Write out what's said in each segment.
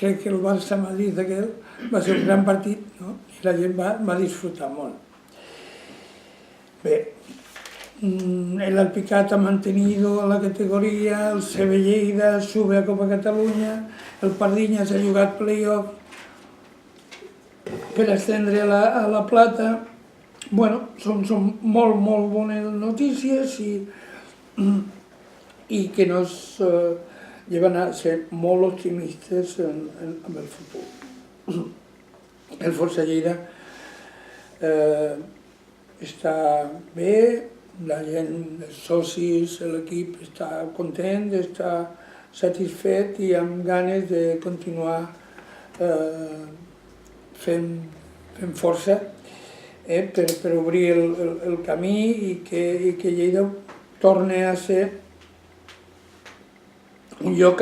crec que el Barça-Madrid va ser un gran partit, no? I la gent va disfrutar molt. Bé, el Alpicat ha mantenido la categoria, el Sevilla sube a Copa Catalunya, el Pardinyes ha jugat play-off per ascendre a la plata. Bueno, són molt bones notícies i que nos llevan a ser molt optimistes amb el futur. El Força Lleida està bé, la gent, els socis, l'equip està content, està satisfet i amb ganes de continuar fent força per obrir el camí i que Lleida torni a ser un lloc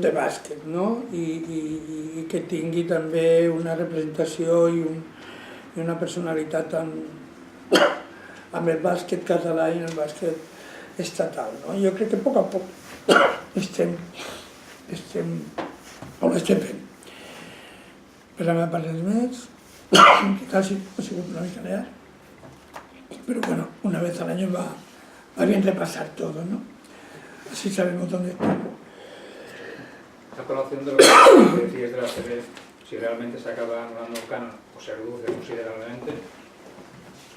de bàsquet, no? I que tingui també una representació i una personalitat amb el bàsquet català i el bàsquet estatal, no? Jo crec que a poc estem fent. Per la meva part res més, quizás sí ha sigut una mica llarg, pero bueno, una vez al año va bien repasar todo, ¿no? Así sabemos dónde estamos. A colación de lo que decías de la CB, si realmente se acaba anulando el canon o se reduce considerablemente,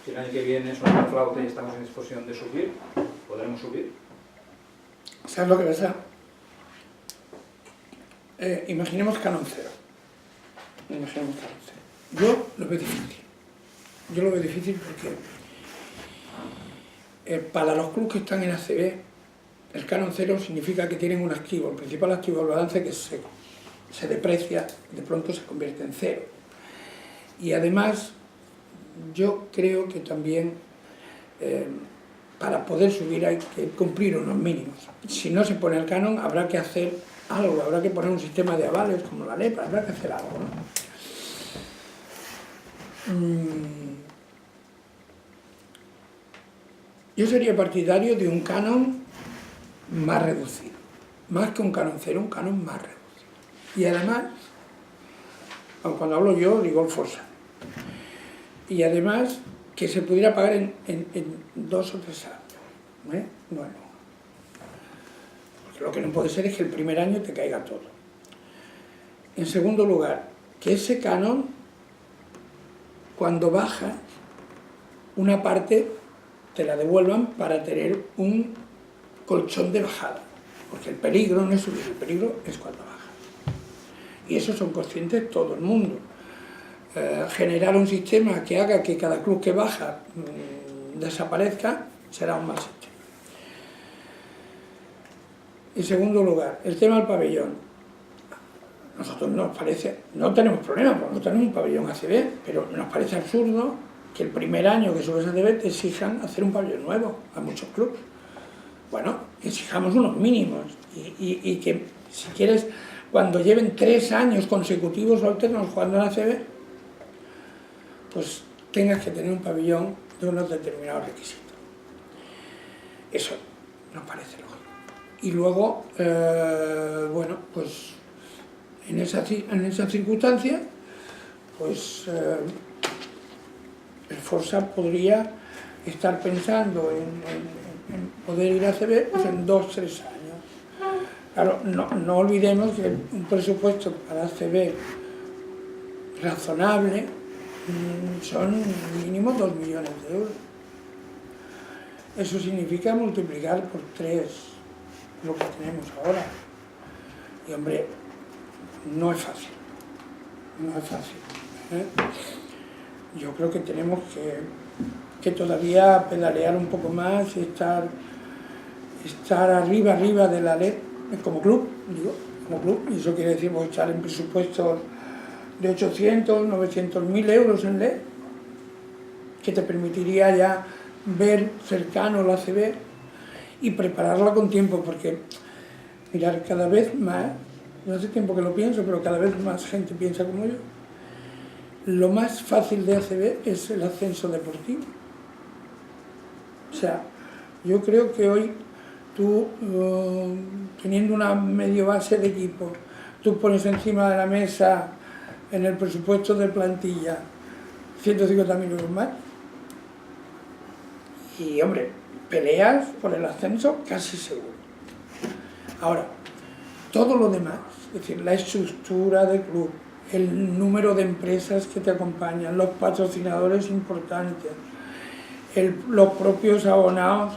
si el año que viene es una flauta y estamos en disposición de subir, ¿podremos subir? ¿Sabes lo que pasa? Imaginemos canon cero. Yo lo veo difícil porque para los clubes que están en ACB el canon cero significa que tienen un activo, el principal activo del balance que se deprecia, de pronto se convierte en cero. Y además yo creo que también para poder subir hay que cumplir unos mínimos. Si no se pone el canon habrá que hacer algo, habrá que poner un sistema de avales como la LEPA, habrá que hacer algo, ¿no? Yo sería partidario de un canon más reducido, más que un canon cero, un canon más reducido. Y además, cuando hablo yo, digo el Força. Y además, que se pudiera pagar en 2 o 3 años, Bueno, porque lo que no puede ser es que el primer año te caiga todo. En segundo lugar, que ese canon, cuando baja, una parte te la devuelvan para tener un colchón de bajada, porque el peligro no es subir, el peligro es cuando baja. Y eso son conscientes todo el mundo. Generar un sistema que haga que cada club que baja desaparezca será un mal sistema. En segundo lugar, el tema del pabellón. Nosotros nos parece, no tenemos problema, porque no tenemos un pabellón ACB, pero nos parece absurdo que el primer año que subes a ACB te exijan hacer un pabellón nuevo a muchos clubes. Bueno, exijamos unos mínimos y que, si quieres, cuando lleven 3 años consecutivos o alternos jugando en ACB, pues tengas que tener un pabellón de unos determinados requisitos. Eso nos parece lógico. Y luego, bueno, pues en esa circunstancia, pues el Força podría estar pensando en poder ir a ACB pues en 2 o 3 años. Claro, no olvidemos que un presupuesto para ACB razonable son mínimo 2 millones de euros. Eso significa multiplicar por 3 lo que tenemos ahora. Y hombre, no es fácil. Yo creo que tenemos que todavía pedalear un poco más y estar arriba de la ley como club, y eso quiere decir pues, estar en presupuestos de 800, 900.000 euros en ley, que te permitiría ya ver cercano la ACB y prepararla con tiempo, porque mirar, cada vez más, no hace tiempo que lo pienso, pero cada vez más gente piensa como yo, lo más fácil de ACB es el ascenso deportivo. O sea, yo creo que hoy tú, teniendo una medio base de equipo, tú pones encima de la mesa en el presupuesto de plantilla 150.000 euros más y, hombre, peleas por el ascenso casi seguro. Ahora, todo lo demás, es decir, la estructura del club, el número de empresas que te acompañan, los patrocinadores importantes, los propios abonados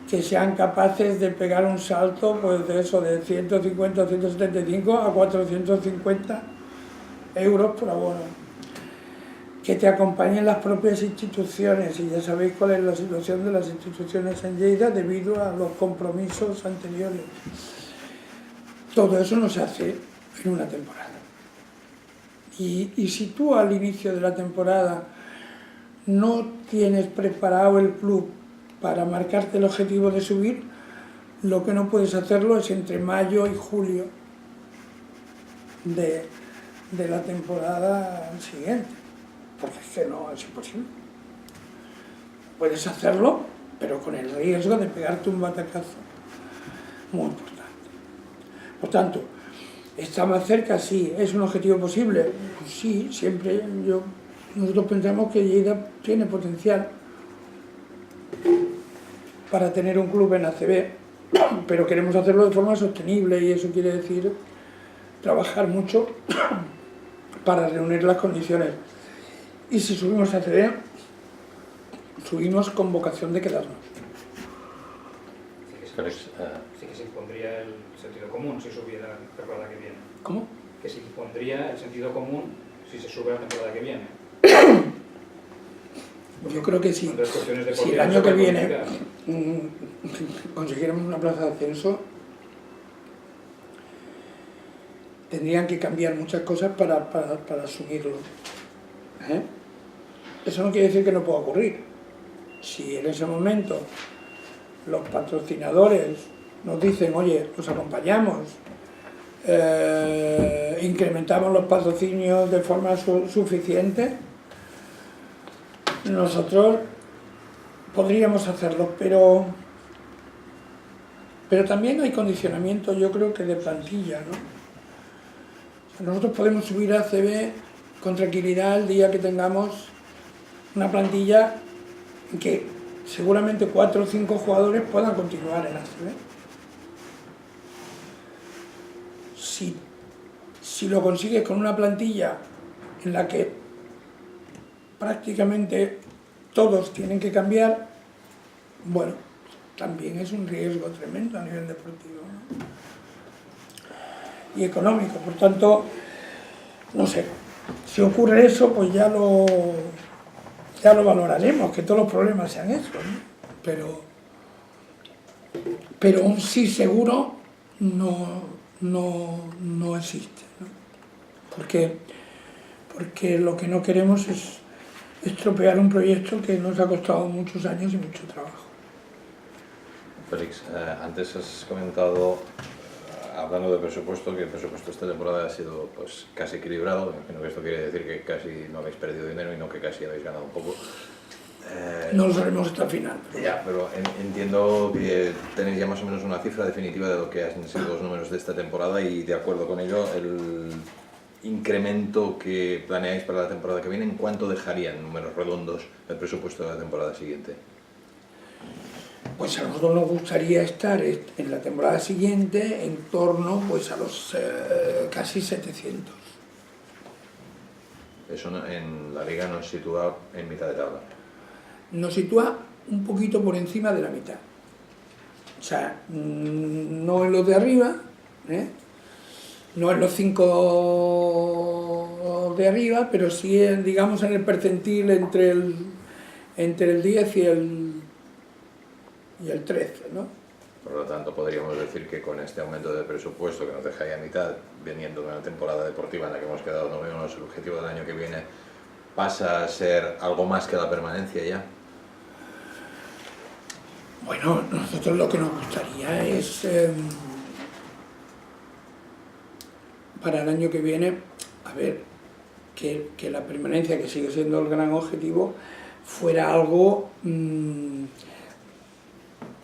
que sean capaces de pegar un salto, pues de eso, de 150 o 175 a 450 euros por abono. Que te acompañen las propias instituciones, y ya sabéis cuál es la situación de las instituciones en Lleida debido a los compromisos anteriores. Todo eso no se hace en una temporada. Y si tú al inicio de la temporada no tienes preparado el club para marcarte el objetivo de subir, lo que no puedes hacerlo es entre mayo y julio de la temporada siguiente, porque es que no, es imposible. Puedes hacerlo, pero con el riesgo de pegarte un batacazo muy importante. Por tanto, ¿está más cerca? Sí. ¿Es un objetivo posible? Pues sí, siempre nosotros pensamos que Lleida tiene potencial para tener un club en ACB, pero queremos hacerlo de forma sostenible y eso quiere decir trabajar mucho para reunir las condiciones. Y si subimos a ACB, subimos con vocación de quedarnos. Sí que se impondría el sentido común si subiera la temporada que viene. ¿Cómo? Que se impondría el sentido común si se sube la temporada que viene. Yo creo que sí. Si el año que viene consiguiéramos una plaza de ascenso, tendrían que cambiar muchas cosas para asumirlo. Eso no quiere decir que no pueda ocurrir. Si en ese momento los patrocinadores nos dicen, oye, os acompañamos, incrementamos los patrocinios de forma suficiente, nosotros podríamos hacerlo, pero también hay condicionamiento, yo creo que de plantilla, ¿no? O sea, nosotros podemos subir a ACB con tranquilidad el día que tengamos una plantilla en que seguramente 4 o 5 jugadores puedan continuar en ACB. Si lo consigues con una plantilla en la que prácticamente todos tienen que cambiar, bueno, también es un riesgo tremendo a nivel deportivo, ¿no? Y económico. Por tanto, no sé, si ocurre eso, pues ya lo valoraremos, que todos los problemas sean eso, ¿no? Pero un sí seguro no existe, ¿no? Porque lo que no queremos es estropear un proyecto que nos ha costado muchos años y mucho trabajo. Félix, antes has comentado, hablando de presupuesto, que el presupuesto esta temporada ha sido pues casi equilibrado. Imagino que esto quiere decir que casi no habéis perdido dinero y no que casi habéis ganado un poco. No lo sabremos hasta el final. Ya, pero entiendo que tenéis ya más o menos una cifra definitiva de lo que han sido los números de esta temporada y de acuerdo con ello, el incremento que planeáis para la temporada que viene, ¿en cuánto dejarían números redondos el presupuesto de la temporada siguiente? Pues a nosotros nos gustaría estar en la temporada siguiente en torno pues a los casi 700. Eso en la liga nos sitúa en mitad de tabla. Nos sitúa un poquito por encima de la mitad. O sea, no en los de arriba, no en los 5 de arriba, pero sí digamos en el percentil entre el 10 y el 13, ¿no? Por lo tanto, podríamos decir que con este aumento de presupuesto que nos dejaría a mitad, veniendo de una temporada deportiva en la que hemos quedado novenos, el objetivo del año que viene pasa a ser algo más que la permanencia ya. Bueno, nosotros lo que nos gustaría es, para el año que viene, a ver, que la permanencia, que sigue siendo el gran objetivo, fuera algo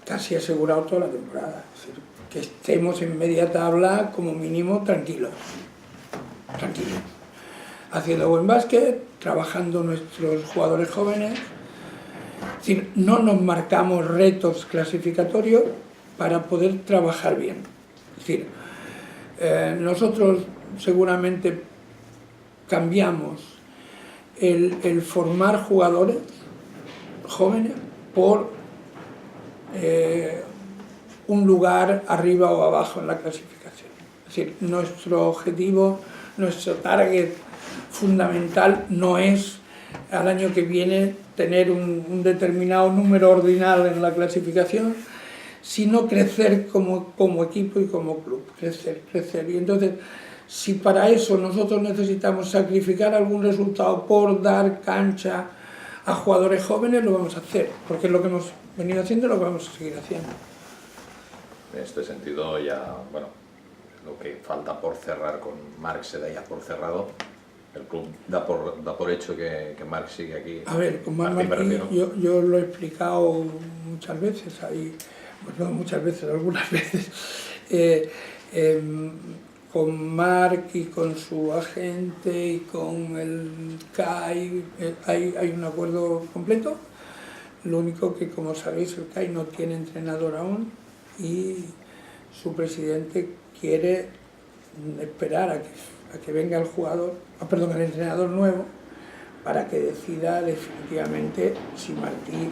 casi asegurado toda la temporada. Es decir, que estemos en media tabla como mínimo tranquilos, haciendo buen básquet, trabajando nuestros jugadores jóvenes. Es decir, no nos marcamos retos clasificatorios para poder trabajar bien. Es decir, nosotros seguramente cambiamos el formar jugadores jóvenes por un lugar arriba o abajo en la clasificación. Es decir, nuestro objetivo, nuestro target fundamental no es al año que viene tener un determinado número ordinal en la clasificación, sino crecer como equipo y como club, crecer. Y entonces, si para eso nosotros necesitamos sacrificar algún resultado por dar cancha a jugadores jóvenes, lo vamos a hacer, porque es lo que hemos venido haciendo y lo que vamos a seguir haciendo. En este sentido, ya, bueno, lo que falta por cerrar con Marc se da ya por cerrado. El club da por hecho que Marc sigue aquí. A ver, con Marc yo lo he explicado muchas veces, bueno, muchas veces, algunas veces, con Marc y con su agente y con el CAI hay un acuerdo completo. Lo único que, como sabéis, el CAI no tiene entrenador aún y su presidente quiere esperar a que venga el el entrenador nuevo para que decida definitivamente si Martí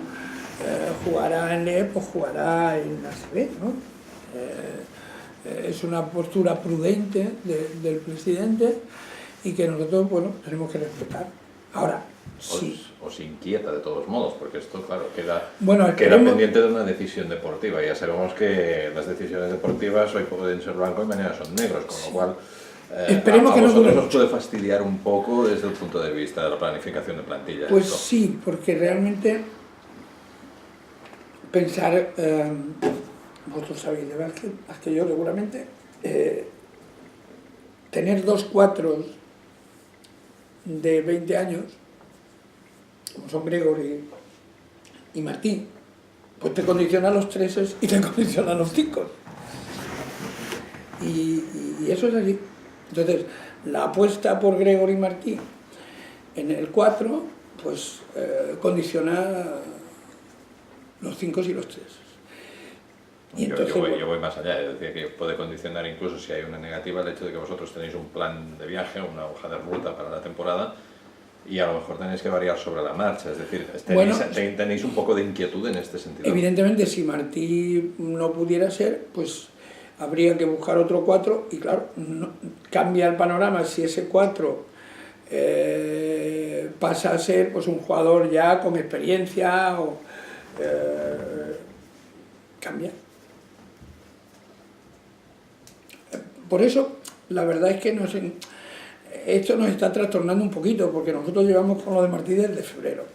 jugará en LEP o jugará en ACB, ¿no? Es una postura prudente del presidente y que nosotros, bueno, tenemos que respetar. Ahora, sí. Os inquieta de todos modos, porque esto, claro, queda pendiente de una decisión deportiva. Ya sabemos que las decisiones deportivas hoy pueden ser blancos y mañana son negros, con lo cual esperemos que vosotros nos puede fastidiar un poco desde el punto de vista de la planificación de plantilla. Pues sí, porque realmente pensar, vosotros sabéis de básquet, más que yo seguramente, tener 2 cuatros de 20 años, como son Gregory y Martí, pues te condiciona los 3 y te condiciona los 5. Y eso es así. Entonces, la apuesta por Gregory y Martí en el 4, pues condiciona los 5 y los 3. Y entonces, yo voy más allá, es decir, que puede condicionar incluso si hay una negativa el hecho de que vosotros tenéis un plan de viaje, una hoja de ruta para la temporada y a lo mejor tenéis que variar sobre la marcha, es decir, tenéis un poco de inquietud en este sentido. Evidentemente, si Martí no pudiera ser, pues habría que buscar otro 4 y claro, cambia el panorama si ese 4 pasa a ser pues un jugador ya con experiencia o cambia. Por eso, la verdad es que esto nos está trastornando un poquito, porque nosotros llevamos con lo de Martí desde febrero.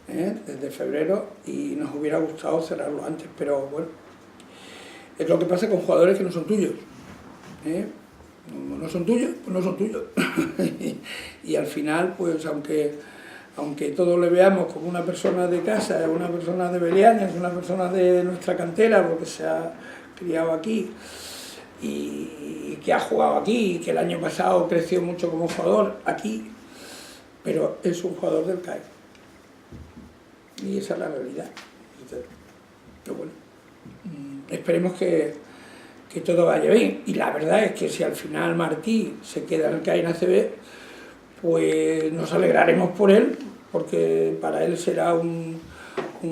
Desde febrero, y nos hubiera gustado cerrarlo antes, pero bueno, es lo que pasa con jugadores que no son tuyos. No son tuyos, pues no son tuyos. Y al final, pues aunque todos le veamos como una persona de casa, una persona de Belianes, una persona de nuestra cantera, porque se ha criado aquí, y que ha jugado aquí, y que el año pasado creció mucho como jugador aquí, pero es un jugador del CAI. Y esa es la realidad. Pero bueno, esperemos que todo vaya bien. Y la verdad es que si al final Martí se queda en el CAI en ACB, pues nos alegraremos por él, porque para él será un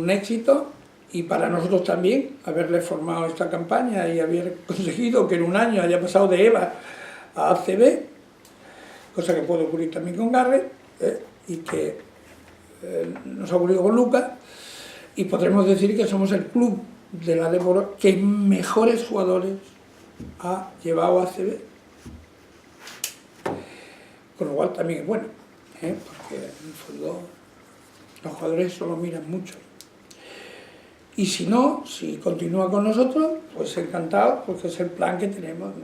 éxito. Y para nosotros también, haberle formado esta campaña y haber conseguido que en un año haya pasado de EVA a ACB, cosa que puede ocurrir también con Garrett, y que nos ha ocurrido con Lucas, y podremos decir que somos el club de la Débora que mejores jugadores ha llevado a ACB. Con lo cual también es bueno, porque en el fondo los jugadores solo miran mucho. Y si no, si continúa con nosotros, pues encantado, porque es el plan que tenemos, ¿no?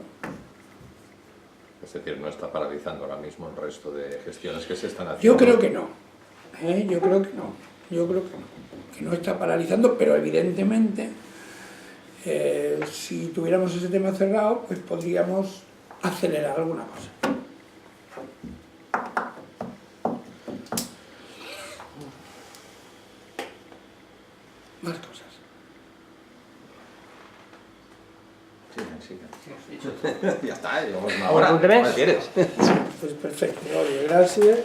Es decir, no está paralizando ahora mismo el resto de gestiones que se están haciendo. Yo creo que no, yo creo que no. yo creo que no está paralizando, pero evidentemente si tuviéramos ese tema cerrado, pues podríamos acelerar alguna cosa. Más cosas. Sí. Dicho. Ya está, llevamos una ¿Ahora hora. tú te ves? ¿Qué quieres? Pues perfecto, oye, gracias.